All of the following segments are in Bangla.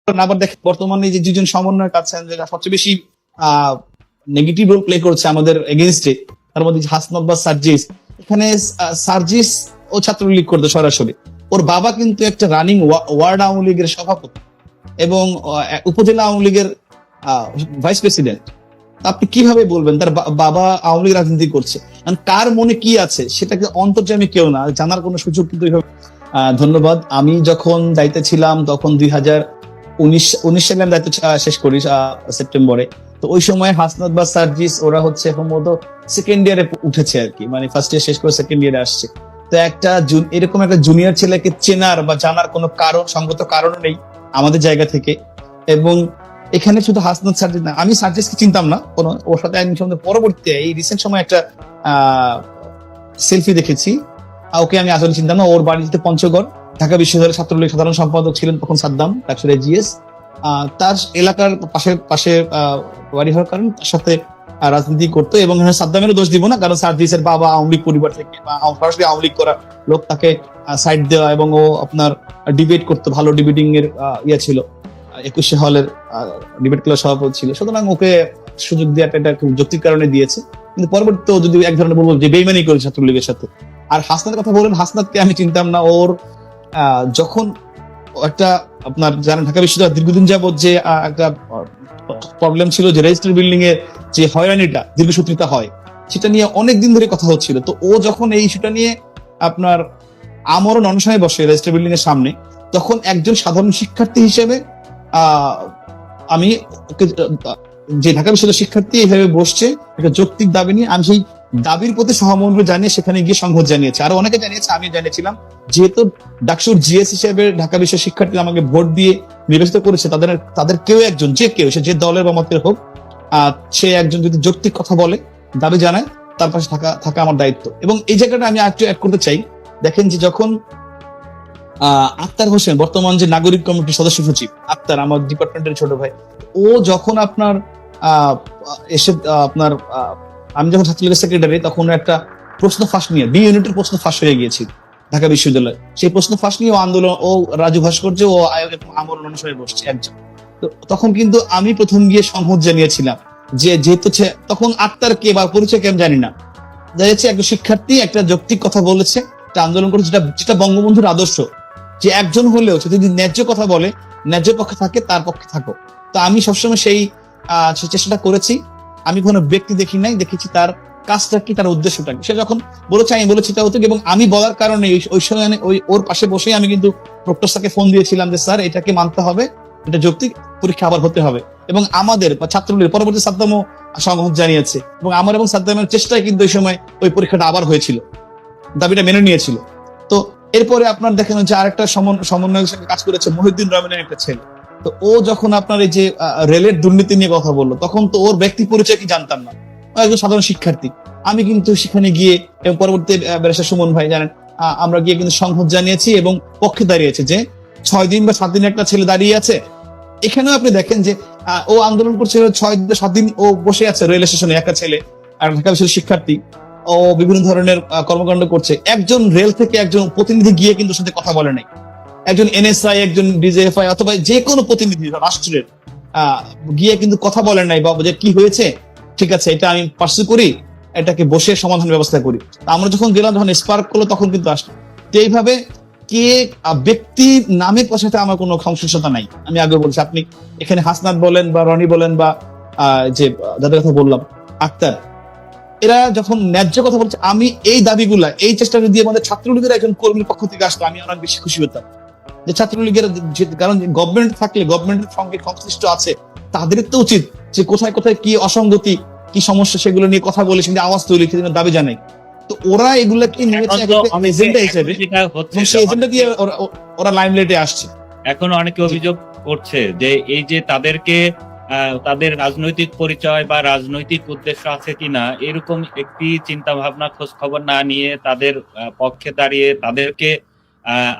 আবার দেখেন বর্তমানে যে দুজন সমন্বয়ক আছেন যেটা সবচেয়ে বেশি নেগেটিভ রোল প্লে করছে আমাদের এগেইনস্টে, তার মধ্যে হাসনাত বা সার্জিস। এখানে সার্জিস ও ছাত্রলীগ করতো সরাসরি, ওর বাবা কিন্তু একটা রানিং ওয়ার্ড আওয়ামী লীগের সভাপতি এবং উপজেলা আওয়ামী লীগের ভাইস প্রেসিডেন্ট। আপনি কিভাবে বলবেন তার বাবা আওয়ামী লীগ রাজনীতি করছে? কার মনে কি আছে সেটাকে অন্তর্যামী কেউ না জানার কোনো সুযোগ কিন্তু। ধন্যবাদ। আমি যখন দায়িত্বে ছিলাম তখন 2019 সালে আমি দায়িত্ব শেষ করি সেপ্টেম্বরে। তো ওই সময় হাসনাত বা সার্জিস ওরা হচ্ছে সম্ভবত সেকেন্ড ইয়ারে উঠেছে আর কি, মানে ফার্স্ট ইয়ার শেষ করে সেকেন্ড ইয়ারে আসছে। তো এরকম একটা জুনিয়র ছেলেকে চেনার বা জানার কোনো সঙ্গত কারণ নেই আমাদের জায়গা থেকে। এবং এখানে শুধু হাসনাত সার্জিস না, আমি সার্জিসকে চিনতাম না কোনো, ওর সাথে পরবর্তীতে এই রিসেন্ট সময় একটা সেলফি দেখেছি। ওকে আমি আসলে চিন্তাম না। ওর বাড়িতে পঞ্চগড়, ঢাকা বিশ্ববিদ্যালয়ের ছাত্রলীগ সাধারণ সম্পাদক ছিলেন তখন সাদ্দাম, ডাক্তার জিএস। তার এলাকার পাশে বাড়ি হওয়ার কারণে তার সাথে রাজনীতি করতো। এবং সাদ্দামেরও দোষ দিব না, কারণ সার্জিসের বাবা আওয়ামী লীগ পরিবার থেকে বা সরাসরি আওয়ামী লীগ করা লোক, তাকে সাইড দেওয়া এবং ও আপনার ডিবেট করতো, ভালো ডিবেটিং এর ইয়ে ছিল, 21 হলের ডিবেট ক্লাব সভাপতি ছিল। সুতরাং ওকে সুযোগ দেওয়াটা এটা খুব যৌক্তিক কারণে দিয়েছে। কিন্তু পরবর্তীতে যদি এক ধরনের বলবো যে বেইমানি করেছে ছাত্রলীগের সাথে। আর হাসনাতের কথা বলেন, হাসনাতকে আমি চিনতাম না। ওর যখন একটা আপনার জানেন ঢাকা বিশ্ববিদ্যালয় দীর্ঘদিন যাবত যে একটা প্রবলেম ছিল যে রেজিস্ট্রার বিল্ডিং এর যে হয়রানিটা দীর্ঘসূত্রিতা হয়, সেটা নিয়ে অনেকদিন ধরে কথা হচ্ছিল। তো ও যখন এই ইস্যুটা নিয়ে আপনার আমরণ অনশনে বসে রেজিস্ট্রার বিল্ডিং এর সামনে, তখন একজন সাধারণ শিক্ষার্থী হিসেবে আমি যে ঢাকা বিশ্ববিদ্যালয়ের শিক্ষার্থী এইভাবে বসছে একটা যৌক্তিক দাবি নিয়ে, আমি সেই দাবির প্রতি সহমর্মিতা জানিয়ে সেখানে গিয়ে সংহত জানিয়েছে। আরো অনেকে জানিয়েছে, আমি জানিয়েছিলাম। যেহেতু ডাকসুর জিএস হিসেবে ঢাকা বিশ্বের শিক্ষার্থী আমাকে ভোট দিয়ে নির্বাচিত করেছে, তাদের কেউ একজন, যে কেউ, সে যে দলের বা মতের হোক, সে একজন যদি যৌক্তিক কথা বলে, দাবি জানায়, তার পাশে থাকা আমার দায়িত্ব। এবং এই জায়গাটা আমি একটু অ্যাড করতে চাই। দেখেন যে যখন আক্তার হোসেন, বর্তমান যে নাগরিক কমিটির সদস্য সচিব আক্তার, আমার ডিপার্টমেন্টের ছোট ভাই, ও যখন আপনার এসে আপনার আমি যখন ছাত্রলীগের সেক্রেটারি, তখন একটা প্রশ্ন ফাঁস নিয়ে বি ইউনিটের প্রশ্ন ফাঁস হয়ে গিয়েছিল ঢাকা বিশ্ববিদ্যালয়। সেই প্রশ্ন ফাঁস নিয়ে ও আন্দোলন, ও রাজু ভাস্কর্য ও আমরণ অনুসারে বসছে একজন। তো তখন কিন্তু আমি প্রথম গিয়ে সংহত জানিয়েছিলাম যে যেহেতু তখন আক্তার কে বা পরিচয় কে আমি জানি না, জানিয়েছে একজন শিক্ষার্থী একটা যৌক্তিক কথা বলেছে, একটা আন্দোলন করেছে, যেটা বঙ্গবন্ধুর আদর্শ, যে একজন হলেও সে যদি ন্যায্য কথা বলে, ন্যায্য পক্ষে থাকে, তার পক্ষে থাকো। তো আমি সবসময় সেই চেষ্টাটা করেছি। আমি কোনো ব্যক্তি দেখি নাই, দেখেছি তার কাজটা কি, তার উদ্দেশ্যটা কি। সে যখন বলেছে আমি বলেছি তা হতো। এবং আমি বলার কারণে ওই সময় ওর পাশে বসেই আমি কিন্তু প্রক্টর স্যারকে ফোন দিয়েছিলাম যে স্যার এটাকে মানতে হবে, এটা যৌক্তিক, পরীক্ষা আবার হতে হবে। এবং আমাদের ছাত্রলীগের পরবর্তী সাদ্দামও সংহত জানিয়েছে, এবং আমার এবং সাদ্দামের চেষ্টায় কিন্তু ওই সময় ওই পরীক্ষাটা আবার হয়েছিল, দাবিটা মেনে নিয়েছিল। তো এরপরে আপনার দেখেন যে আরেকটা সমন্বয়ের সঙ্গে কাজ করেছে মহিউদ্দিন রহমানের একটা ছেলে। তো ও যখন আপনার এই যে রেলের দুর্নীতি নিয়ে কথা বললো, তখন তো ওর ব্যক্তি পরিচয় কি জানতাম না, একজন সাধারণ শিক্ষার্থী। আমি কিন্তু সেখানে গিয়ে এবং পরবর্তী ব্যারিস্টার সুমন ভাই জানেন, আমরা গিয়ে কিন্তু সংহত জানিয়েছি এবং পক্ষে দাঁড়িয়েছে যে 6 দিন বা 7 দিন একটা ছেলে দাঁড়িয়ে আছে। এখানেও আপনি দেখেন যে ও আন্দোলন করছে 6-7 দিন, ও বসে আছে রেল স্টেশনে, একটা ছেলে, আর ঢাকা বিশ্ববিদ্যালয়ের শিক্ষার্থী, ও বিভিন্ন ধরনের কর্মকাণ্ড করছে। একজন রেল থেকে একজন প্রতিনিধি গিয়ে কিন্তু সাথে কথা বলে নাই। একজন এনএসআই, একজন ডিজিএফআই অথবা যে কোনো প্রতিনিধি রাষ্ট্রের গিয়ে কিন্তু কথা বলে নাই, বাবা যে কি হয়েছে, ঠিক আছে এটা আমি পার্সু করি, এটাকে বসে সমাধান ব্যবস্থা করি। আমরা যখন গেলাম, যখন স্পার্ক করলো, তখন কিন্তু আসলো। তো এইভাবে কে ব্যক্তি নামের সাথে আমার কোনো সংশ্লিষ্টতা নাই। আমি আগে বলছি, আপনি এখানে হাসনাত বলেন বা রনি বলেন বা যে যাদের কথা বললাম আক্তার, এরা যখন ন্যায্য কথা বলছে, আমি এই দাবিগুলা, এই চেষ্টা যদি আমাদের ছাত্রলীগের একজন কর্মীর পক্ষ থেকে আসতো, আমি অনেক বেশি খুশি হতাম। যে ছাত্রলীগের, কারণ গভর্নমেন্ট থাকলে, গভর্নমেন্টের সঙ্গে সংশ্লিষ্ট আছে, তাদের তো উচিত যে কোথায় কোথায় কি অসঙ্গতি, কি সমস্যা, সেগুলো নিয়ে কথা বলে সেখানে আওয়াজ তৈরি, সেখানে দাবি জানাই। তো ওরা এগুলাকে নিয়েছে এজেন্ডা হিসেবে, সেই এজেন্ডা দিয়ে ওরা লাইমলাইটে আসছে। এখন অনেকে অভিযোগ করছে যে এই যে তাদেরকে তাদের রাজনৈতিক পরিচয় বা রাজনৈতিক উদ্দেশ্য আছে কিনা এরকম একটি চিন্তা ভাবনা, খোঁজ খবর না নিয়ে তাদের পক্ষে দাঁড়িয়ে তাদেরকে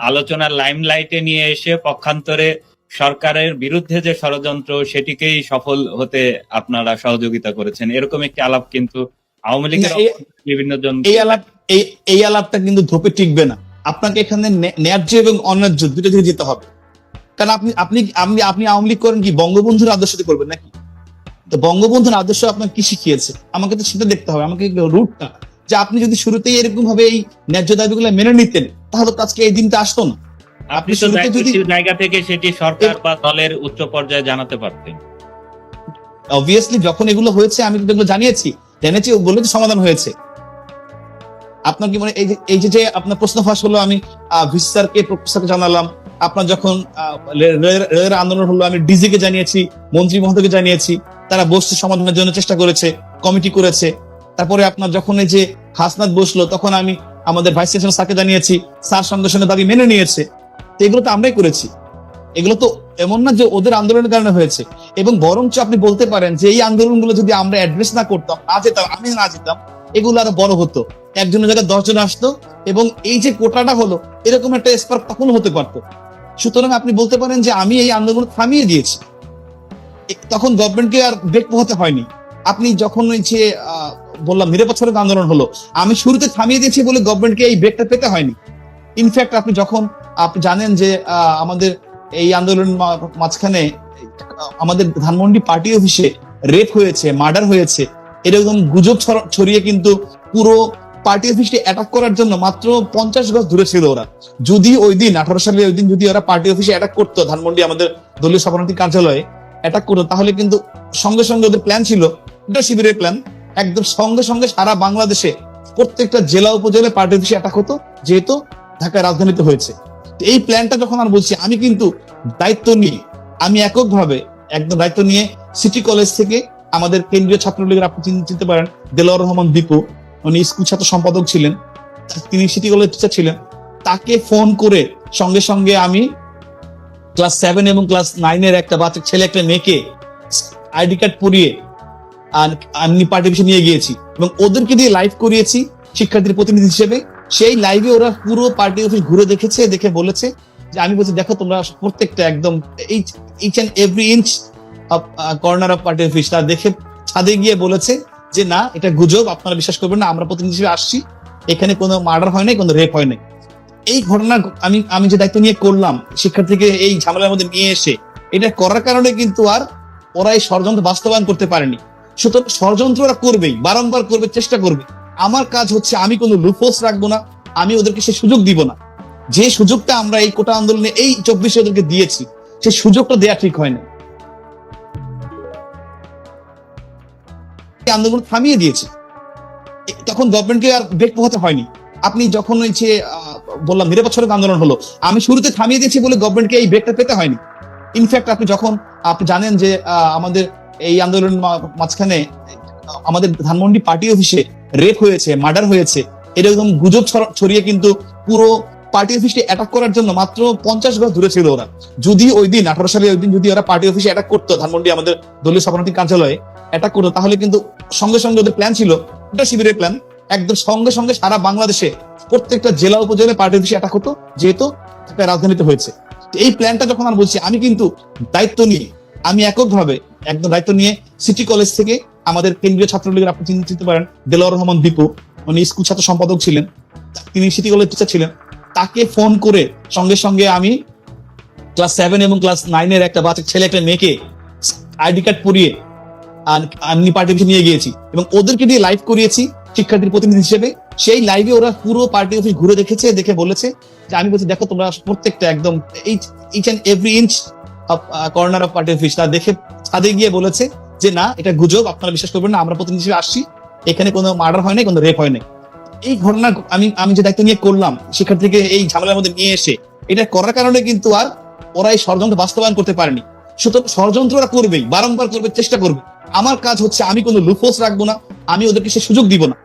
আলোচনার লাইমলাইটে নিয়ে এসে পক্ষান্তরে সরকারের বিরুদ্ধে যে ষড়যন্ত্র, সেটিকেই সফল হতে আপনারা সহযোগিতা করেছেন, এরকম একটি আলাপ কিন্তু আওয়ামী লীগের বিভিন্ন জন, এই আলাপটা কিন্তু ধোপে টিকবে না। আপনাকে এখানে ন্যায্য এবং অন্যায্য দুটো দিকে যেতে হবে। কারণ আপনি আপনি আপনি আপনি আওয়ামী লীগ করেন কি বঙ্গবন্ধুর আদর্শতে করবেন নাকি? তো বঙ্গবন্ধুর আদর্শ আপনার কি শিখিয়েছে? আমাকে তো সেটা দেখতে হবে, আমাকে রুটটা, যে আপনি যদি শুরুতেই এরকম ভাবে এই ন্যায্য দাবিগুলো মেনে নিতেন তাহলে তো আজকে এই দিনটা আসতো না। আপনি তো দায়িত্বশীল জায়গা থেকে সেটি সরকার বা দলের উচ্চ পর্যায়ে জানাতে পারতেন। অবভিয়াসলি যখন এগুলো হয়েছে আমি কিন্তু এগুলো জেনেছি বলে তো সমাধান হয়েছে। আপনার কি মানে এই যে আপনার প্রশ্ন ফাঁস হলো, আমি ভিসি স্যারকে প্রফেসরকে জানালাম। আপনার যখন রেলের আন্দোলন হলো আমি ডিজি কে জানিয়েছি, মন্ত্রী মহোদয়কে জানিয়েছি, তারা বসছে সমাধানের জন্য চেষ্টা করেছে, কমিটি করেছে। তারপরে আপনার যখন এই যে হাসনাত বসলো তখন আমি আমাদের ভাইস চ্যান্সেলর স্যারকে জানিয়েছি, স্যার সঙ্গে সঙ্গে দাবি মেনে নিয়েছে। তো এগুলো তো আমরাই করেছি, এগুলো তো এমন না যে ওদের আন্দোলনের কারণে হয়েছে। এবং বরঞ্চ আপনি বলতে পারেন যে এই আন্দোলনগুলো যদি আমরা অ্যাড্রেস না করতাম, আমি না যেতাম, এগুলো আরো বড় হতো, একজনের জায়গায় 10 জন আসতো, এবং এই যে কোটাটা হলো এরকম একটা স্পার্ক তখন হতে পারতো। সুতরাং আপনি বলতে পারেন যে আমি এই আন্দোলন থামিয়ে দিয়েছি, তখন গভর্নমেন্টকে আর ব্রেক পোহাতে হয়নি। আপনি যখন ওই যে বললাম নিরপেক্ষ আন্দোলন হলো, আমি শুরুতে থামিয়ে দিয়েছি বলে গভর্নমেন্টকে এই ব্রেকটা পেতে হয়নি। ইনফ্যাক্ট আপনি জানেন যে আমাদের এই আন্দোলন মাঝখানে আমাদের ধানমন্ডি পার্টি অফিসে রেপ হয়েছে, মার্ডার হয়েছে, এরকম গুজব ছড়িয়ে কিন্তু পুরো পার্টি অফিসকে অ্যাটাক করার জন্য মাত্র 50 গজ দূরে ছিল ওরা। যদি ওই দিন 18 সালে ওই দিন যদি ওরা পার্টি অফিসে অ্যাটাক করতো, ধানমন্ডি আমাদের দলীয় সভাপতি কার্যালয়ে অ্যাটাক করতো, তাহলে কিন্তু সঙ্গে সঙ্গে ওদের প্ল্যান ছিল, এটা শিবিরের প্ল্যান, একদম সঙ্গে সঙ্গে সারা বাংলাদেশে প্রত্যেকটা জেলা উপজেলায় পার্টি অফিসে অ্যাটাক হতো, যেহেতু ঢাকায় রাজধানীতে হয়েছে। এই প্ল্যানটা যখন আমি বলছি, আমি কিন্তু দায়িত্ব নিয়ে, আমি এককভাবে একদম দায়িত্ব নিয়ে সিটি কলেজ থেকে আমাদের কেন্দ্রীয় ছাত্রলীগের, আপনি চিনতে পারেন দেলোয়ার রহমান দীপু, উনি স্কুল ছাত্র সম্পাদক ছিলেন, তিনি সিটি কলেজ টিচার ছিলেন, তাকে ফোন করে সঙ্গে সঙ্গে আমি ক্লাস 7 এবং ক্লাস 9 এর একটা বাচ্চা ছেলে একটা মেয়েকে আইডি কার্ড পরিয়ে আমি পার্টি অফিসে নিয়ে গিয়েছি এবং ওদেরকে দিয়ে লাইভ করিয়েছি শিক্ষার্থীর প্রতিনিধি হিসেবে। সেই লাইভে ওরা পুরো পার্টি অফিস ঘুরে দেখেছে, দেখে বলেছে যে, আমি বলছি দেখো তোমরা প্রত্যেকটা একদম each and every inch corner of party office, তা দেখে ছাদে গিয়ে বলেছে যে না, এটা গুজব, আপনারা বিশ্বাস করবেন না, আমরা প্রতিনিধি হিসেবে আসছি, এখানে কোনো মার্ডার হয় নাই, কোনো রেপ হয় নাই। এই ঘটনা আমি যে দায়িত্ব নিয়ে করলাম শিক্ষার্থীকে এই ঝামেলার মধ্যে নিয়ে এসে, এটা করার কারণে কিন্তু আর ওরা এই ষড়যন্ত্র বাস্তবায়ন করতে পারেনি। সুতরাং ষড়যন্ত্র ওরা করবেই, বারংবার করবে, চেষ্টা করবে। আমার কাজ হচ্ছে আমি কোনো লুপহোলস রাখবো না, আমি ওদেরকে সে সুযোগ দিব না। যে সুযোগটা আমরা এই কোটা আন্দোলনে এই 24 ওদেরকে দিয়েছি, সেই সুযোগটা দেয়া ঠিক হয় না। আন্দোলন থামিয়ে দিয়েছি, তখন গভর্নমেন্টকে আর ব্রেক পোহাতে হয়নি। আপনি যখন ওই যে বললাম নিরপেক্ষ আন্দোলন হলো, আমি শুরুতে থামিয়ে দিয়েছি বলে গভর্নমেন্টকে এই ব্রেকটা পেতে হয়নি। ইনফ্যাক্ট আপনি জানেন যে আমাদের এই আন্দোলন মাঝখানে আমাদের ধানমন্ডি পার্টি অফিসে রেপ হয়েছে, মার্ডার হয়েছে, এরকম গুজব ছড়িয়ে কিন্তু পুরো পার্টি অফিসকে অ্যাটাক করার জন্য মাত্র 50 গজ দূরে ছিল ওরা। যদি ওই দিন 18 সালে ওই দিন যদি ওরা পার্টি অফিসে অ্যাটাক করতো, ধানমন্ডি আমাদের দলীয় সভাপতি কার্যালয়ে অ্যাটাক করতো, তাহলে কিন্তু সঙ্গে সঙ্গে ওদের প্ল্যান ছিল, এটা শিবিরের প্ল্যান, একদম সঙ্গে সঙ্গে সারা বাংলাদেশে প্রত্যেকটা জেলা উপজেলায় পার্টি অফিসে অ্যাটাক হতো, যেহেতু ঢাকায় রাজধানীতে হয়েছে। এই প্ল্যানটা যখন আমি বলছি, আমি কিন্তু দায়িত্ব নিয়ে, আমি এককভাবে একদম দায়িত্ব নিয়ে সিটি কলেজ থেকে আমাদের কেন্দ্রীয় ছাত্রলীগের, আপনি চিনতে পারেন দেলোয়ার রহমান দীপু, উনি স্কুল ছাত্র সম্পাদক ছিলেন, তিনি সিটি কলেজ টিচার ছিলেন, তাকে ফোন করে সঙ্গে সঙ্গে আমি ক্লাস 7 এবং ক্লাস 9 এর একটা বাচ্চা ছেলে একটা মেয়েকে আইডি কার্ড পরিয়ে আমি পার্টি অফিসে নিয়ে গিয়েছি এবং ওদেরকে দিয়ে লাইভ করিয়েছি শিক্ষার্থীর প্রতিনিধি হিসেবে। সেই লাইভে ওরা পুরো পার্টি অফিস ঘুরে দেখেছে, দেখে বলেছে যে, আমি বলছি দেখো তোমরা প্রত্যেকটা একদম each and every inch corner of party office, তা দেখে ছাদে গিয়ে বলেছে যে না, এটা গুজব, আপনারা বিশ্বাস করবেন না, আমরা প্রতিনিধি হিসেবে আসছি, এখানে কোনো মার্ডার হয় নাই, কোনো রেপ হয় নাই। এই ঘটনা আমি যে দায়িত্ব নিয়ে করলাম শিক্ষার্থীকে এই ঝামেলার মধ্যে নিয়ে এসে, এটা করার কারণে কিন্তু আর ওরা এই ষড়যন্ত্র বাস্তবায়ন করতে পারেনি। সুতরাং ষড়যন্ত্র ওরা করবেই, বারংবার করবে, চেষ্টা করবে। আমার কাজ হচ্ছে আমি কোনো লুপহোলস রাখবো না, আমি ওদেরকে সে সুযোগ দিব না।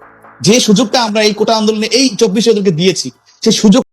যে সুযোগটা আমরা এই কোটা আন্দোলনে এই 24 ওদেরকে দিয়েছি, সেই সুযোগ